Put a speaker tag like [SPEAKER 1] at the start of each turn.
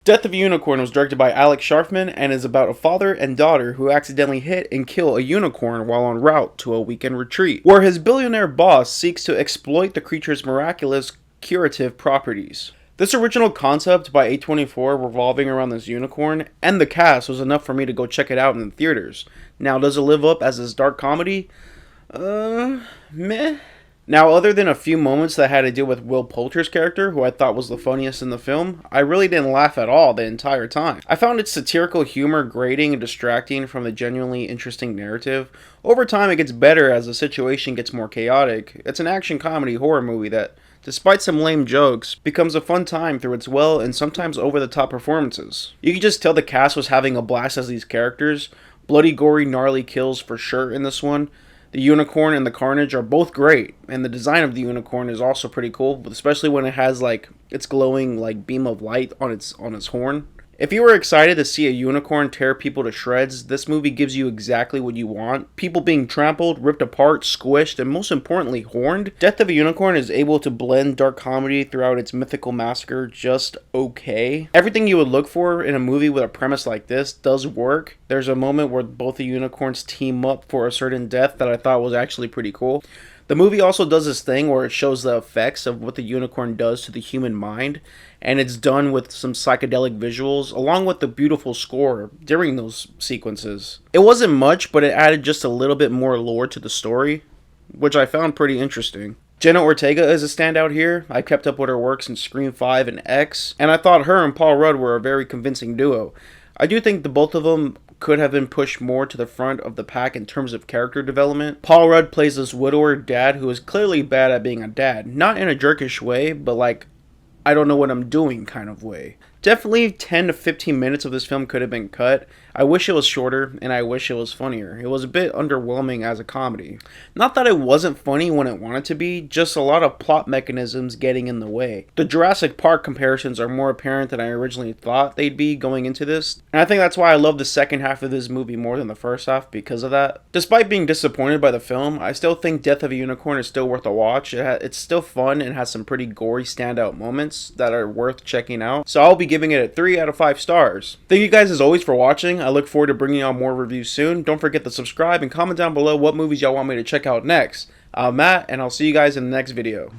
[SPEAKER 1] Death of a Unicorn was directed by Alex Sharfman and is about a father and daughter who accidentally hit and kill a unicorn while en route to a weekend retreat, where his billionaire boss seeks to exploit the creature's miraculous curative properties. This original concept by A24 revolving around this unicorn and the cast was enough for me to go check it out in the theaters. Now, does it live up as this dark comedy? Meh. Now, other than a few moments that had to deal with Will Poulter's character, who I thought was the funniest in the film, I really didn't laugh at all the entire time. I found its satirical humor grating and distracting from the genuinely interesting narrative. Over time, it gets better as the situation gets more chaotic. It's an action comedy horror movie that, despite some lame jokes, becomes a fun time through its well and sometimes over-the-top performances. You can just tell the cast was having a blast as these characters. Bloody, gory, gnarly kills for sure in this one. The unicorn and the carnage are both great, and the design of the unicorn is also pretty cool, especially when it has like its glowing like beam of light on its horn. If you were excited to see a unicorn tear people to shreds, this movie gives you exactly what you want. People being trampled, ripped apart, squished, and most importantly, horned. Death of a Unicorn is able to blend dark comedy throughout its mythical massacre just okay. Everything you would look for in a movie with a premise like this does work. There's a moment where both the unicorns team up for a certain death that I thought was actually pretty cool. The movie also does this thing where it shows the effects of what the unicorn does to the human mind, and it's done with some psychedelic visuals along with the beautiful score during those sequences. It wasn't much, but it added just a little bit more lore to the story, which I found pretty interesting. Jenna Ortega is a standout here. I kept up with her work since Scream 5 and X, and I thought her and Paul Rudd were a very convincing duo. I do think the both of them could have been pushed more to the front of the pack in terms of character development. Paul Rudd plays this widower dad who is clearly bad at being a dad. Not in a jerkish way, but like, I don't know what I'm doing kind of way. Definitely 10 to 15 minutes of this film could have been cut. I wish it was shorter, and I wish it was funnier. It was a bit underwhelming as a comedy. Not that it wasn't funny when it wanted to be, just a lot of plot mechanisms getting in the way. The Jurassic Park comparisons are more apparent than I originally thought they'd be going into this, and I think that's why I love the second half of this movie more than the first half because of that. Despite being disappointed by the film, I still think Death of a Unicorn is still worth a watch. It's still fun and has some pretty gory standout moments that are worth checking out, so I'll be giving it a 3 out of 5 stars. Thank you guys as always for watching. I look forward to bringing y'all more reviews soon. Don't forget to subscribe and comment down below what movies y'all want me to check out next. I'm Matt, and I'll see you guys in the next video.